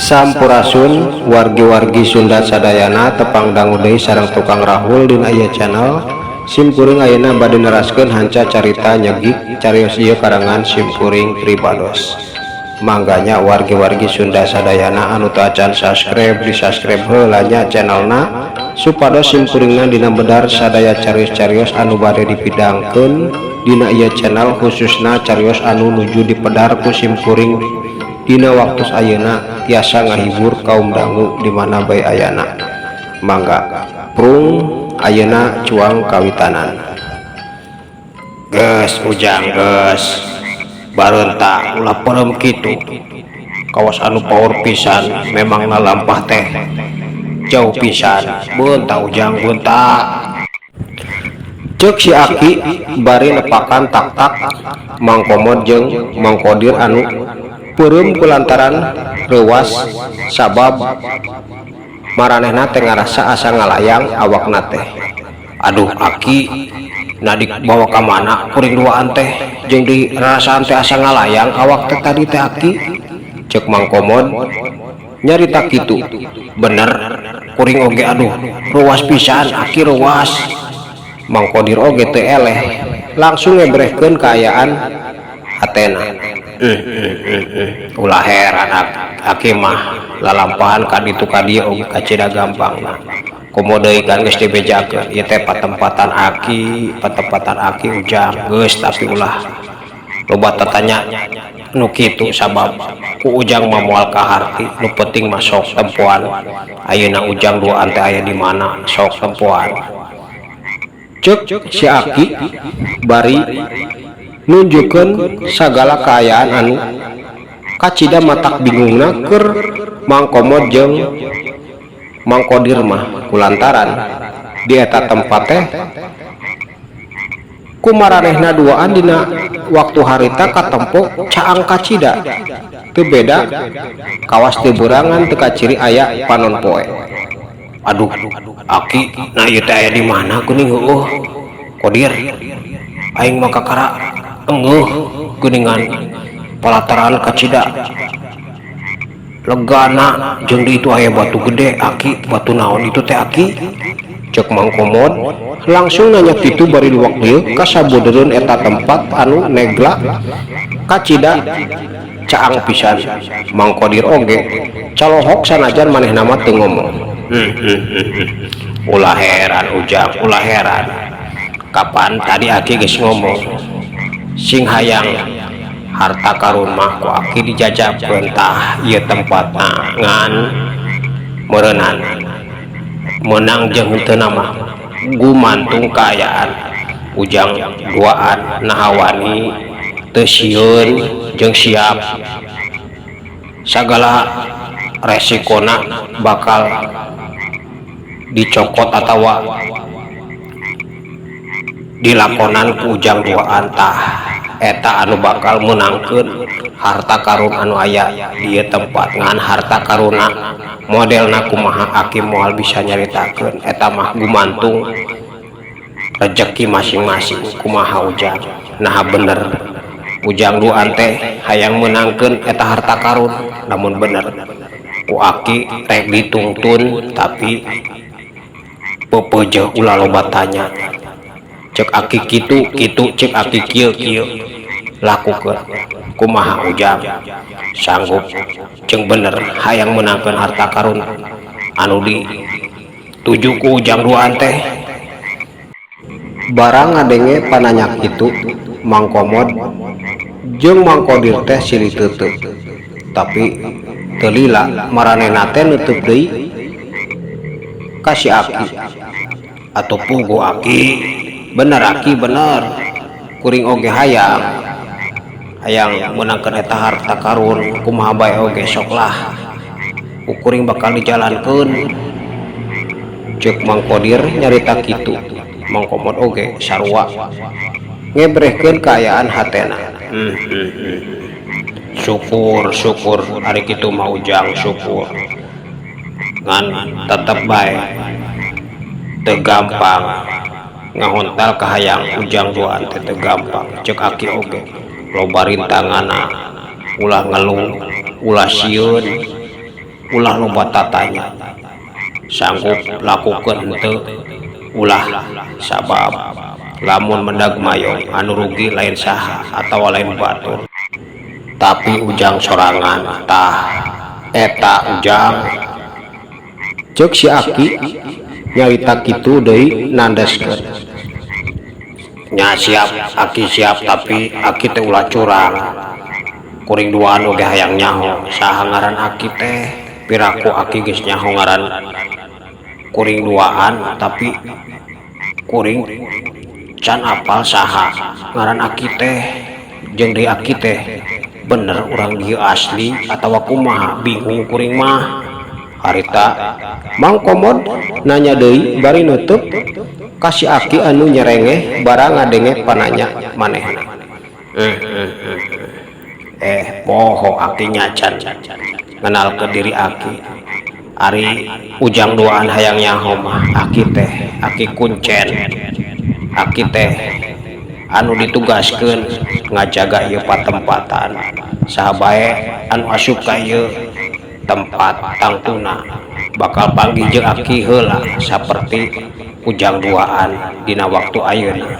Sampurasun wargi-wargi Sunda sadayana tepang dangu deui sareng tukang rahul dina ieu channel. Simkuring ayeuna bade neraskeun hanca carita nyegik carios ieu karangan Simkuring Pribados. Mangganya wargi-wargi Sunda sadayana anu teu acan subscribe di subscribe heula nya channelna supados simkuringna dina bedar sadaya carios-carios anu bade dipidangkeun dina ieu channel, khususna carios anu nuju dipedar ku simkuring dina waktu ayeuna tiasa ngahibur kaum dangu di mana bae ayana. Mangga prung ayeuna cuang kawitanan. Geus ujang geus bareunta ulah perem kitu. Kawas anu power pisan memang lampah teh jauh pisan. Beunta ujang beunta. Ceuk si Aki bari nepakan tak-tak Mang Komod jeung Mang Kodir anu peureum kulantaran reuwas sabab maranehna teh ngarasa asa ngalayang awakna teh. Aduh Aki nadik bawa ka mana kuring duaan teh jeung di rasaan teh asa ngalayang awak teh tadi teh Aki. Ceuk Mang Komod nyarita kitu. Bener kuring oge aduh reuwas pisan Aki reuwas. Mang Kodir oge teu eleh langsung ngebrehkeun kaayaan hatena. Ulah heran Aki mah lalampahan ka ditu ka dieu oge kacida gampangna. Komo deui kan geus dibejakeun ieu teh patempatan Aki ujang geus, tapi ulah loba tatanya nu kitu sabab ku ujang mah moal kaharti nu penting mah sok tempoan. Ayeuna ujang duaan teh aya di mana sok tempoan. Ceuk si Aki bari nunjukkeun sagala kaayaan anu kacida matak bingungna keur Mang Komod jeung Mang Kodir mah kulantaran di eta tempat teh kumaranehna duaan dina waktu harita katempo caang kacida teu beda kawas teu beurangan teu kaciri aya panon poe. Aduh Aki nah ieu teh aya di mana kuning heueuh Kodir aing mah kakara engeuh geuningan palataran kacida legana jeung di itu aya batu gede. Aki batu naon itu teh Aki? Ceuk Mang Komod langsung nanya kitu bari luwak dieu ka sabeudereun eta tempat anu negla kacida caang pisan. Mang Kodir oge calohok sanajan manehna mah teu ngomong. Ulah heran ujang, ulah heran kapan tadi Aki geus ngomong sing hayang harta karun mah ku Aki dijajakeun tah ieu tempatna ngan meureunana menang jeung henteu mah gumantung kaayaan. Ujang duaan naha wani teu sieun jeung siap sagala resikona bakal dicokot atawa dilakonan ku ujang duaan tah eta anu bakal menangkeun harta karun anu aya di tempat ngan harta karuna modelna kumaha Aki moal bisa nyaritakeun eta mah gumantung rezeki masing-masing kumaha ujang. Nah bener ujang duaan teh hayang menangkeun eta harta karun, namun bener ku Aki rek ditungtun tapi pepeujeuh ulah loba tanya. Cek Aki kitu cek Aki kieu lakukeun kumaha ujang sanggup jeung bener hayang menangkeun harta karun anu dituju ku ujang duaan teh. Barang ngadenge pananya kitu Mangkomod jeung Mangkodir teh silih teuteuk tapi telila maranehna teh neuteuk deui kasih Aki atau pugu Aki bener Aki bener kuring oge hayang menangkan eta harta karun kumaha bae oge sok lah kuring bakal dijalankeun ceuk Mangkodir nyarita kitu. Mangkomod oge sarua ngebrehkeun kaayaan hatena. Syukur ari kitu mah Ujang syukur ngan tetep bae teu gampang ngahontal kahayang Ujang duaan teh teu gampang ceuk Aki oge loba rintanganna ulah ngeluh ulah sieun ulah loba tatanya sanggup lakukeun henteu ulah sabab lamun mendag mayong anu rugi lain saha atawa lain batur tapi Ujang sorangan tah eta Ujang ceuk si Aki nyarita kitu deui nandeskeun nya siap Aki siap tapi Aki teh ulah curang kuring duaan oge hayang nyaho saha ngaran Aki teh piraku Aki geus nyaho ngaran kuring duaan tapi kuring can apal saha ngaran Aki teh jeung deui Aki teh bener urang dieu asli atawa kumaha bingung kuring mah. Harita Mangkomod nanya deui bari nutup kasih Aki anu nyerengeh barang ngadenge pananya manehna. Poho Aki nyacan kenal ke diri Aki ari Ujang duaan hayang nyaho mah Aki teh Aki kuncen Aki teh anu ditugaskeun ngajaga ieu patempatan saha bae anu asup ka ieu tempat tangtuna bakal panggih jeung Aki heula saperti Ujang duaan dina waktu ayeuna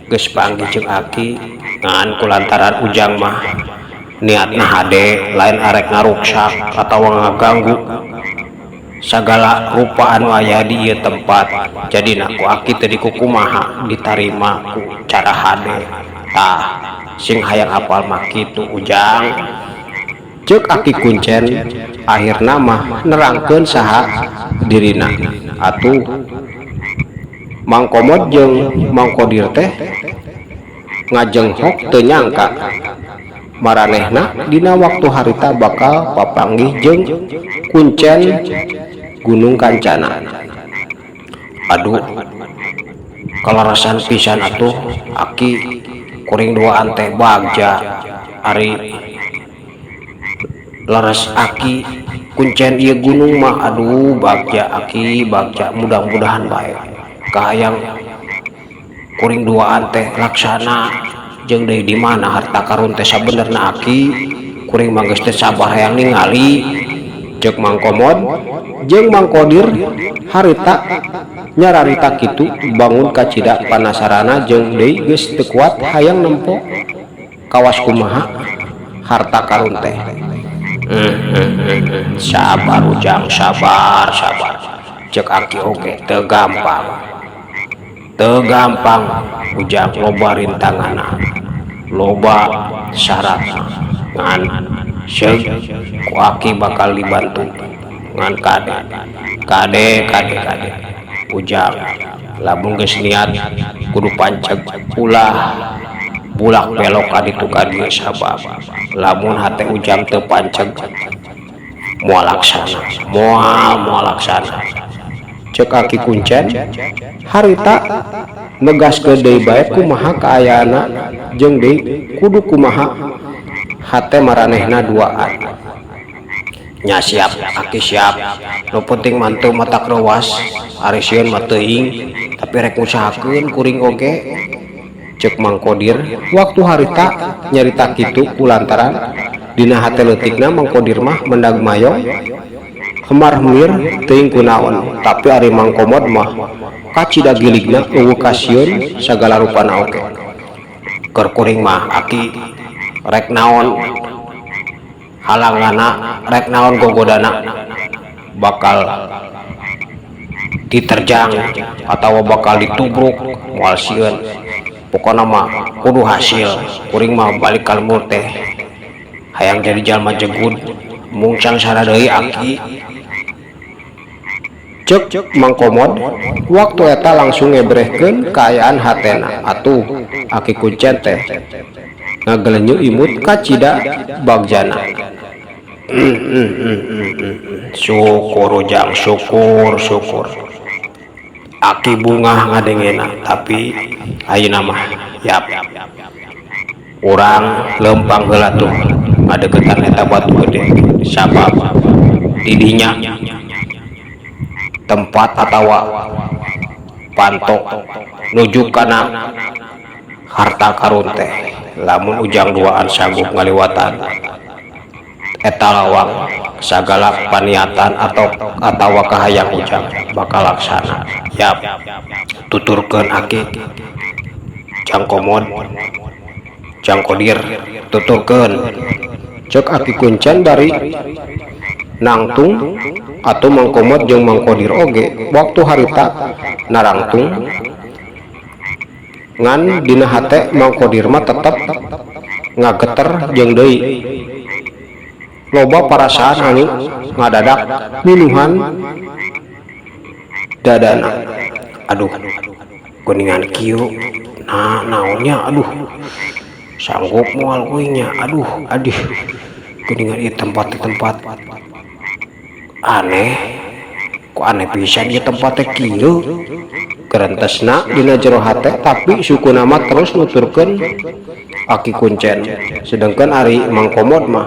geus panggih jeung Aki ngan kulantaran Ujang mah niatna hade lain arek ngaruksak atawa ngaganggu sagala rupa anu aya di ieu tempat jadina ku Aki teh dikukumaha ditarima ku cara hade tah sing hayang apal mah kitu Ujang ceuk Aki kuncen akhirna mah nerangkeun saha dirina atuh Mangkomod jeung Mangkodir teh ngajenghok teu nyangka maranehna dina waktu harita bakal papanggih jeung kuncen Gunung Kancana. Aduh kalarasan pisan atuh Aki kuring duaan teh bagja ari laras Aki kuncen ieu gunung mah aduh bagja Aki bagja mudah-mudahan bae kahayang kuring duaan teh laksana jeung deui di mana harta karun teh sabenerna Aki kuring mah geus teh sabar hayang ningali ceuk Mangkomod jeung Mangkodir harita nyararita kitu bangun kacida panasarana jeung deui geus teu kuat hayang nempo kawas kumaha harta karun teh. Sabar Ujang sabar ceuk Aki oge teu gampang Ujang loba rintanganna loba syaratna ngan ceuk ku Aki bakal dibantu ngan kade Ujang lamun geus niat kudu panceg ulah bulak belok ka ditu ka dieu sabab lamun hate Ujang teu panceg moal laksana ceuk Aki kuncen harita negaskeun deui bae kumaha kaayaana jeung deui kudu kumaha hate maranehna duaan nya siap Aki siap nu penting manteu matak rewas ari sieun mah teuing tapi rek ngusahakeun kuring oge ceuk Mangkodir waktu harita nyarita kitu kulantaran dina hate leutikna Mangkodir mah mendag mayong hemar-hemir teuing kunaon tapi ari Mangkomod mah kacida giligna eueuh kasieun sagala rupana oge keur kuring mah Aki rek naon halangana rek naon gogodana bakal diterjang atau bakal ditubruk moal sieun pokoknya mah kudu hasil kuring mah balik kalmur teh hayang jadi jalma jegud mungcang saradeui aki cek mangkomod waktu eta langsung ngebrehkeun kaayaan hatena atuh aki kuncen teh ngagelenyu imut ka cida bagjana. Syukur ujang syukur aki bunga ngadengena tapi ayeuna mah yap urang lempang heula tuh ngadeukeutan eta batu gede sabab didinya tempat atawa pantok nuju kana harta karun teh lamun ujang duaan sanggup ngaliwatan eta lawang sagala paniatan atau kahayang ujang bakal laksana yap tuturkeun aki jang komod jang kodir tuturkeun cek aki kuncen bari nangtung atau mangkomod jeung mangkodir oge waktu harita narangtung ngan dina hate mangkodir mah tetep ngageter jeung deui loba perasaan anu ngadadak minuhan dadana aduh kuningan kieu naonnya aduh sanggup moal kuingnya aduh kuningan ieu tempat aneh kok aneh pisan ieu tempat teh kieu gerentesna dina jero hate tapi suku nama terus nuturkeun aki kuncen sedangkan ari mangkomod mah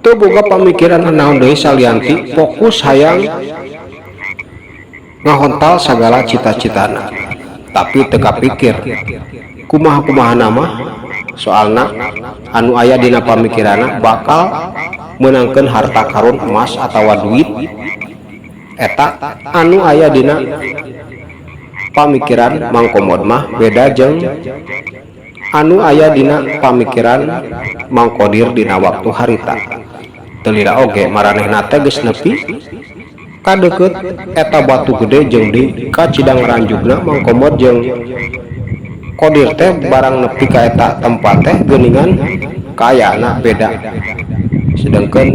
teu boga pamikiran naon deui salianti fokus hayang ngahontal sagala cita-citana tapi teu kapikir kumaha nama soalna anu aya dina pamikirana bakal menangkeun harta karun emas atawa duit eta anu aya dina pamikiran mangkomod mah beda jeung anu aya dina pamikiran mangkodir dina waktu harita telira oge maranehna teh geus nepi ka deukeut eta batu gede jeung di ka cidang ranjugna mangkomod jeung kodir teh barang nepi ka eta tempat teh geuningan kaayana beda sedangkan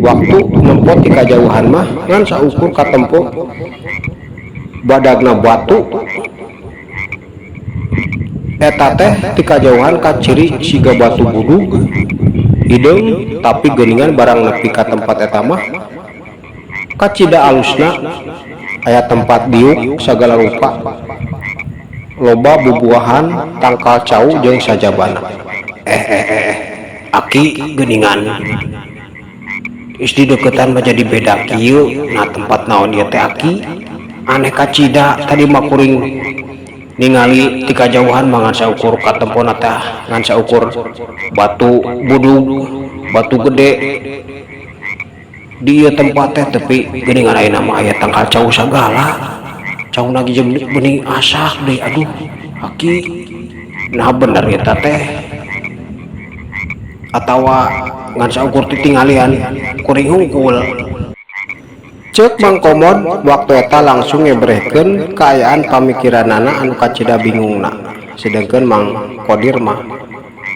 waktu nempo ti kajauhan mah ngan saukur katempo badagna batu eta teh ti kajauhan ka ciri siga batu budug hideung tapi geuningan barang nepi ka tempat eta mah kacida alusna aya tempat diuk sagala rupa loba bubuahan tangkal cau jeung sajabana aki geuningan geus di deuketan mah jadi beda kieu nah tempat naon ieu teh aki aneh kacida tadi mah kuring ningali ti kajauhan mangan saukur katempona teh ngan saukur batu budug batu gede di tempat teh tapi geuningan ayeuna mah aya tangkal cau sagala cau lagi jeung bening asak deui aduh aki nah bener eta teh atawa ngan saukur titinggalian kuring hungkul cek mangkomod waktu eta langsung ngebrehkeun kaayaan pamikiranana anu kacida bingungna sedangkan mangkodir mah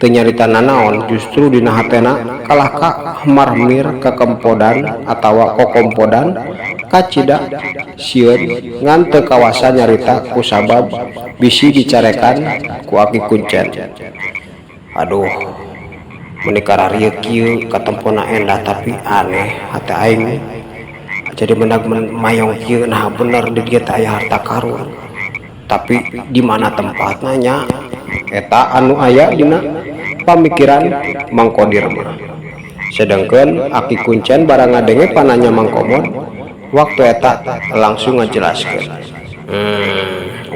teu nyaritanana naon justru dina hatena kalah ka marmir kekempodan atawa kokompodan kacida sieun ngan teu kawasa nyarita ku sabab bisi dicarekan ku aki kuncen aduh menikah rieu kieu katempona endah tapi aneh hate aing jadi mendag mayong kieu nah bener di dieu teh aya harta karun tapi di mana tempatna nya eta anu aya dina pamikiran mangkodir mah sedangkan aki kuncen barang ngadenge pananya mangkomod waktu eta langsung ngajelaskeun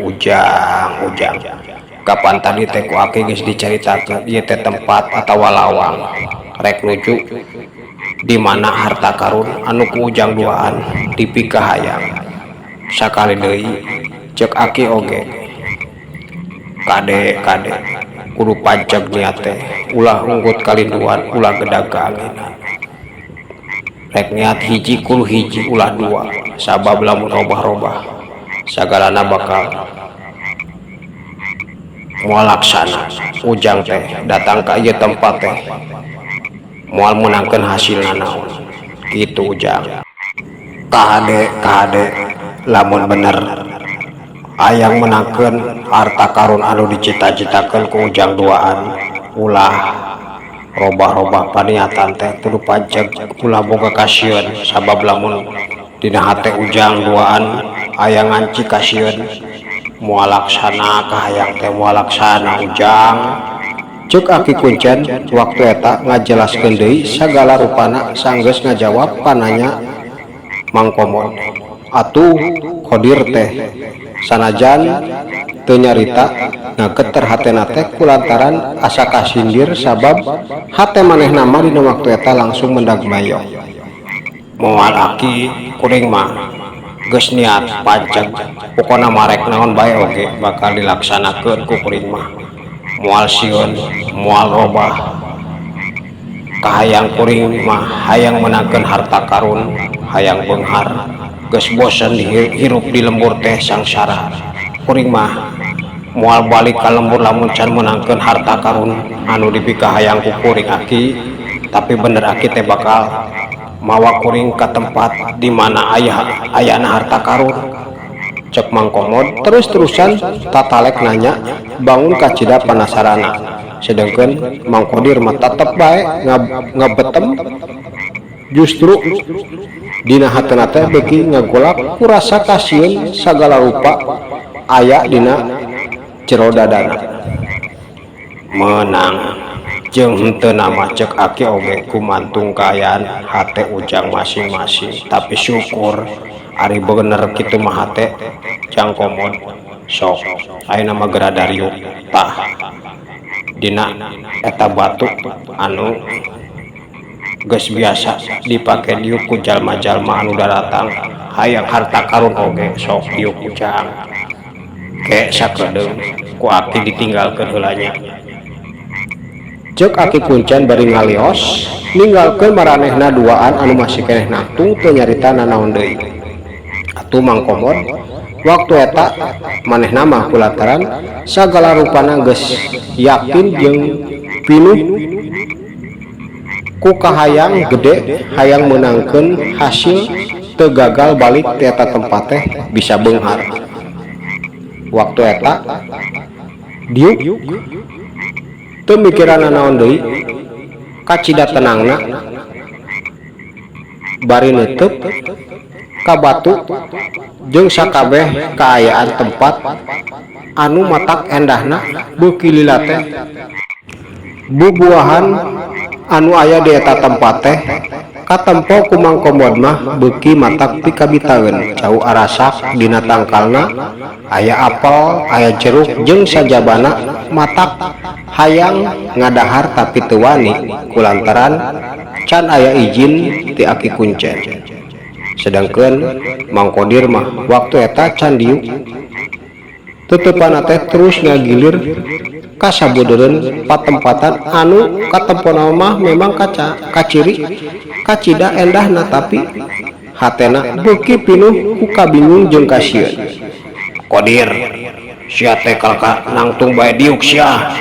ujang kapan tadi teh ku aki geus dicaritakeun ieu teh tempat atawa lawang rek nuju di mana harta karun anu ku ujang duaan dipikah hayang sakali deui cek aki oge kade kudu pajak nya teh ulah unggut kalinduan ulah gedagang rek niat hiji kudu hiji ulah dua sabab lamun robah-robah sagalana bakal moal laksana ujang teh datang ke ieu tempat teh moal menangkan hasilna naon gitu ujang. Kade lamun bener ayang menangkan harta karun anu dicita-citakan ku ujang duaan ulah robah-robah paniatan teh kudu pajak ulah boga kasieun sabab lamun dina hate ujang duaan aya nganci kasieun moal laksana kahayang teh moal laksana ujang cek Aki Kuncen waktu eta ngajelaskeun deui sagala rupana sanggeus ngajawab pananya Mang Komod. Atuh Qodir teh sanajan teu nyarita ngageter hatena teh kulantaran asa kasindir sabab hate manehna mah dina waktu eta langsung mendag mayong. Moal Aki kuring mah geus niat pajak pokona marek naon bae oge bakal dilaksanakeun ku kuring mah. Moal sieun moal robah kahayang kuring mah hayang menangkeun harta karun hayang beunghar geus bosen dihirup di lembur teh sangsara kuring mah moal balik ka lembur lamun can menangkeun harta karun anu dipika hayang ku kuring Aki tapi bener Aki teh bakal mawa kuring ka tempat di mana ayana harta karun cek Mang Komod terus-terusan tatalek nanya bangun kacida panasarana sedangkan Mang Qodir mah tetep bae ngabetem justru dina hatena teh beuki ngagolak ku rasa kasieun sagala rupa aya dina jero dadana menang jeung henteu nama cek Aki oge kumantung kaayaan hate ujang masing-masing tapi syukur ari bener kitu mah hate Jang Komod sok ayeuna mah gerada riuk tah dina eta batu anu geus biasa dipake diuk ku jalma-jalma anu datang hayang harta karun oge sok diuk ujang ke sakedeung ku Aki ditinggalkeun heula nya. Cek Aki Kuncen bari ngalios ninggalkeun maranehna duaan anu masih keneh nangtung teu nyarita nanaon deui. Atuh Mang Komod waktu eta manehna mah kulantaran sagala rupana geus yakin jeung pinuh ku kahayang gede hayang menangkeun hasil teu gagal balik ti eta tempat teh bisa beunghar. Waktu eta diuk teu mikiran naon deui kacida tenangna bari neuteuk ka batu jeung sakabeh kaayaan tempat anu matak endahna beuki lila teh bubuahan anu aya di eta tempat teh katempo ku Mang Komod mah beuki matak pikabitaeun cau arasak dina tangkalna aya apel aya jeruk jeung sajabana matak hayang ngadahar tapi teu wani kulantaran can aya izin ti Aki Kuncen. Sedangkan Mang Qodir mah waktu eta can diuk tetepana teh terus ngagilir ka sabeudeureuan patempatan anu katempona mah memang kaciri kacida endahna tapi hatena beuki pinuh ku kabingung jeung kasieun. Qodir sia teh kalka nangtung bae diuk sia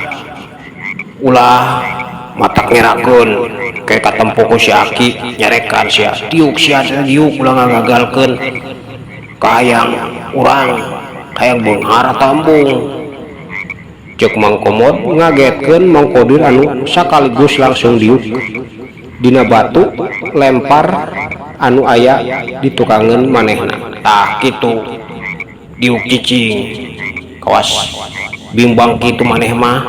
ulah matak ngerakeun kayak katempo ku si Aki nyarekan sia diuk sia diuk ulah ngagagalkeun kahayang urang hayang beunghar tambung. Cek Mang Komod ngagetkeun Mang Qodir anu sakaligus langsung diuk dina batu lempar anu aya di tukangeun manehna. Tah kitu diuk cicing kawas bimbang kitu maneh mah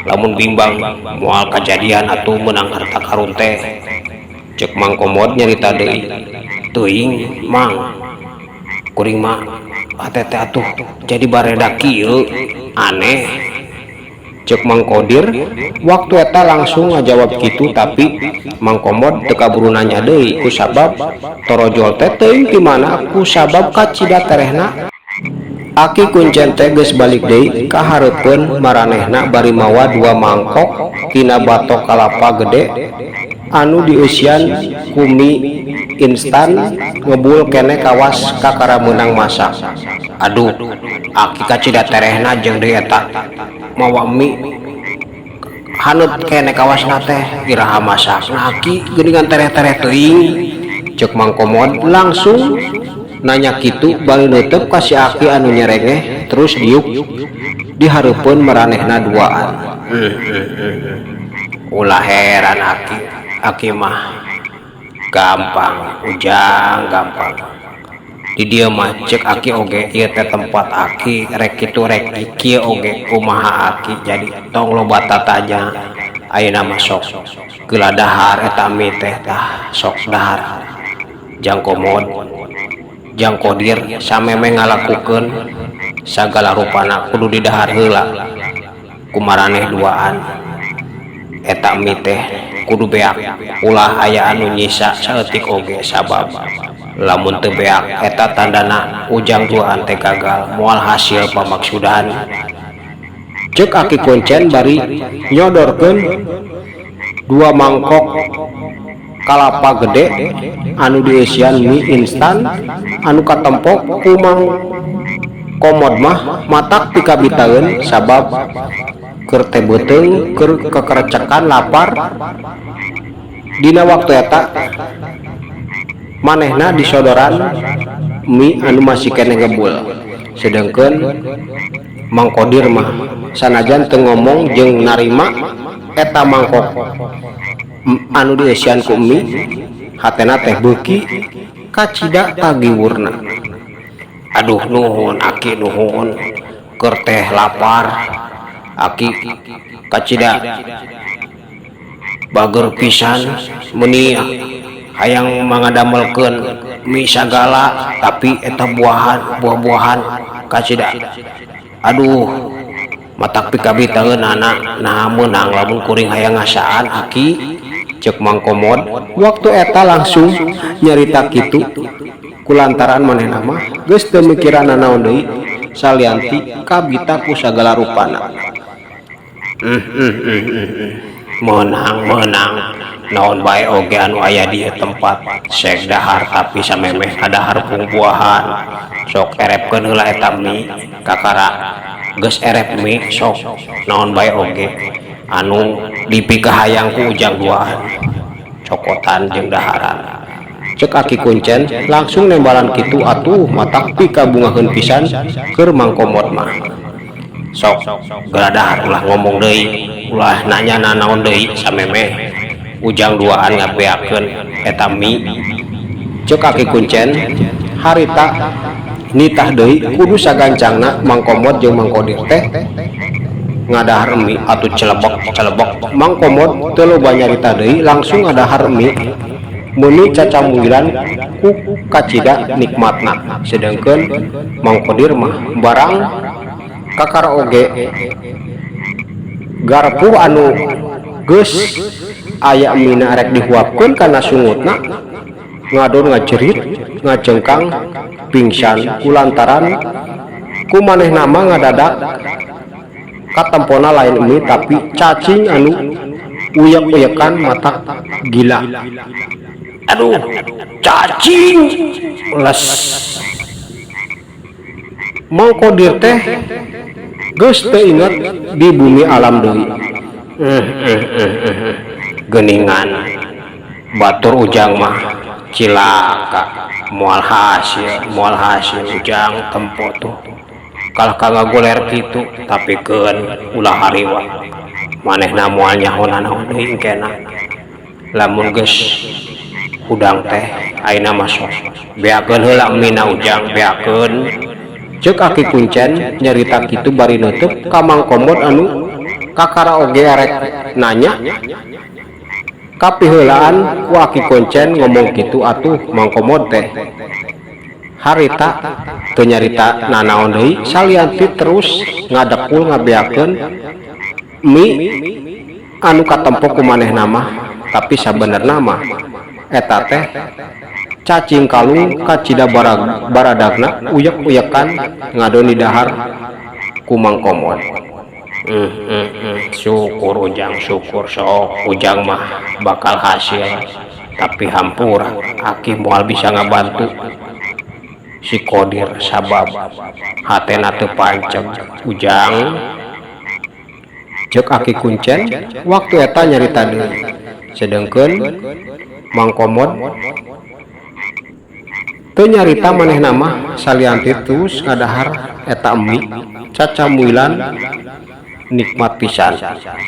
lamun bimbang moal kajadian atuh menang harta karun teh. Cek Mang Komod nyarita deui teuing Mang kuring mah teh atuh jadi bareda kieu aneh. Cek Mang Qodir waktu eta langsung ngajawab kitu tapi Mang Komod teu kaburu nanya deui kusabab torojol teh teuing di mana kusabab kacida terehna Aki Kuncen teh geus balik deui ka hareupeun maranehna bari mawa 2 mangkok tina batok kalapa gede anu dieusian kumi instan ngebul kene kawas kakara menang masak. Aduh, aki kacida terehna jeung deui eta mawa mie hanut kene kawasna teh iraha masakna aki geuningan tereh-tereh teuing ceuk Mang Komod langsung nanya kitu bari neuteuk ka si aki anu nyerengeh terus diuk dihareupeun maranehna duaan. Ulah heran aki mah gampang ujang gampang di dieu mah ceuk aki oge ieu teh tempat aki rek kitu rek kieu oge kumaha aki jadi tong loba tatanya ayeuna mah sok geula dahar eta mie teh tah sok dahar Jang Komod Jang Kodir sameme ngalakukeun sagala rupana kudu didahar heula ku maraneh duaan eta mie teh kudu beak ulah aya anu nyisa saeutik oge sabab lamun teu beak eta tandana ujang duaan teh gagal moal hasil pamaksudan. Ceuk aki kuncen bari nyodorkeun 2 mangkok kalapa gede anu diisian mie instan anu katempok ku Mang Komod mah matak pikabitaeun sabab keur teh beuteung keur kekerecekan lapar dina waktu eta manehna disodoran mie anu masih kene ngebul sedangkeun Mang Kodir mah sanajan teu ngomong jeung narima eta mangkok anu diisian ku mie hatena teh beuki kacida tagiwurna. Aduh nuhun aki nuhun keur teh lapar aki kacida bager pisan meuni hayang mangadamelkeun mie sagala tapi eta buah-buahan kacida aduh matak pikabitaeun anak nah meunang lamun kuring hayang ngasaan aki ceuk Mang Komod waktu eta langsung nyarita kitu kulantaran manehna mah geus teu mikiran naon deui salianti kabita ku sagala rupana. Menang naon bae oge anu aya di tempat sek dahar tapi samemeh kadahar buah-buahan sok erepkeun heula eta mie kakara geus erep mie sok naon bae oge anu dipikahayang ku ujang duaan cokotan jeung daharan. Ceuk aki kuncen langsung nembalan kitu atuh matak pikabungaheun pisan keur Mang Komod mah sok geladahar ulah ngomong deui ulah nanya naon deui samemeh ujang duaan ngabeakeun eta mie. Ceuk aki kuncen harita nitah deui kudu sagancangna Mang Komod jeung Mang Kodir teh ngadahar mie atuh celebok Mang Komod teu loba nyarita deui langsung ngadahar mie meuni cacamuilan ku kacida nikmatna sedangkeun Mang Kodir mah barang kakara oge garpu anu geus aya mina rek dihuapkeun kana sungutna ngadon ngajerit ngajengkang pingsan kulantaran ku manehna mah ngadadak katempona lain mie tapi cacing anu uyek-uyekan matak gila. Aduh cacing les Mang Kodir teh geus teu inget di bumi alam deui. Geuningan batur ujang mah cilaka moal hasil ujang tempo tuh kalah kagagoler kitu tapi keun ulah hariwa manehna moal nyahonan deui kena lamun geus hudang teh ayeuna mah sok beakeun heula mina ujang beakeun. Ceuk aki kuncen nyarita kitu bari neuteuk ka Mang Komod anu kakara oge arek nanya kapiheulaan ku aki kuncen ngomong kitu atuh Mang Komod teh harita teu nyarita nanaon deui salianti terus ngadekul ngabeakeun mie anu katempo ku manehna mah tapi sabenerna mah eta teh cacing kalung kacida baradagna uyek-uyekan ngadon di dahar ku Mang Komod. Syukur ujang syukur sok ujang mah bakal hasil tapi hampura aki moal bisa ngabantu si Kodir sabab hatena teu panceg ujang cek Aki Kuncen waktu eta nyarita deui sedengkeun Mang Komod teu nyarita manehna mah salianti terus ngadahar eta emi cacamuilan nikmat pisan.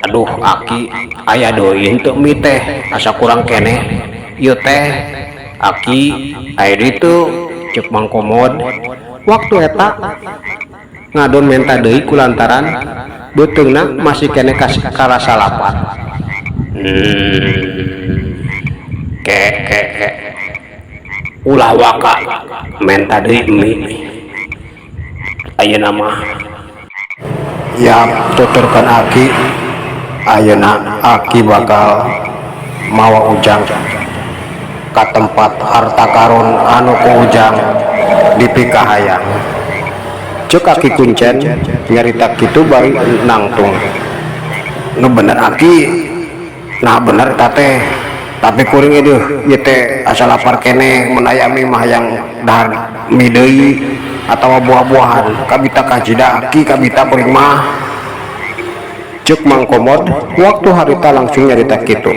Aduh Aki aya deui henteu mi teh asa kurang keneh ieu teh Aki aya ditu cek Mang Komod waktu eta ngadon menta deui kulantaran beuteungna masih keneh karasa lapar. Ke ulah waka menta deui mi ayeuna mah ya tuturkan Aki ayeuna Aki bakal mawa ujang ka tempat harta karun anu ku ujang dipikahayang cek Aki Kuncen nyarita kitu bari nangtung nu bener Aki nah bener teh tapi kuring itu ieu teh asa lapar keneh mun aya mie mah yang dahar mie deui atawa buah-buahan kabita kajida Aki kabita kuring mah cek Mang Komod waktu harita langsung nyarita kitu.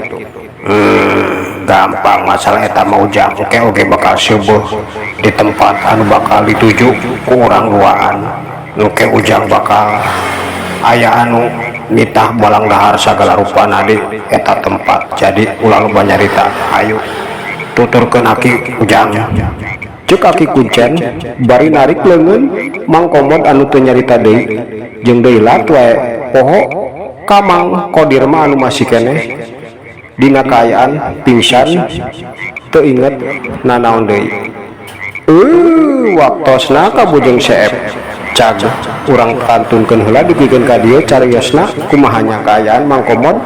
Gampang masalah eta mah ujang oge bakal subuh di tempat anu bakal dituju ku urang duaan nu ke ujang bakal aya anu nitah balang dahar sagala rupana di eta tempat. Jadi ulah loba nyarita ayo tuturkeun Aki ujang cek Aki Kuncen bari narik leungeun Mang Komod anu teu nyarita deui jeung deui lat wae poho ka Mang Kodir mah anu masih keneh dina kaayaan pingsan teu inget nanaon deui. Waktosna ka Bujeng Seep cag urang kantunkeun heula dipikeun ka dieu cariosna kumaha nya kaayaan Mang Komod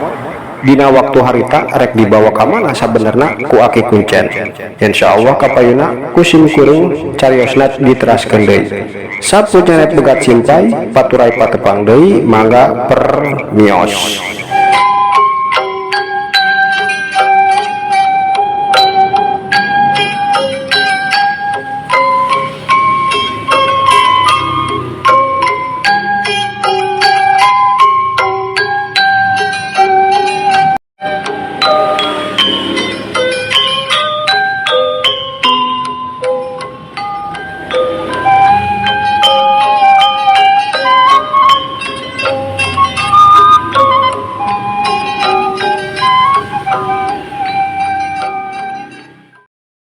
dina waktu harita rek dibawa ka mana sabenerna ku Aki Kuncen. Insyaallah kapayuna ku sim kuring cariosna diteraskeun deui. Sapunya begat simpai paturai patepang deui mangga permios.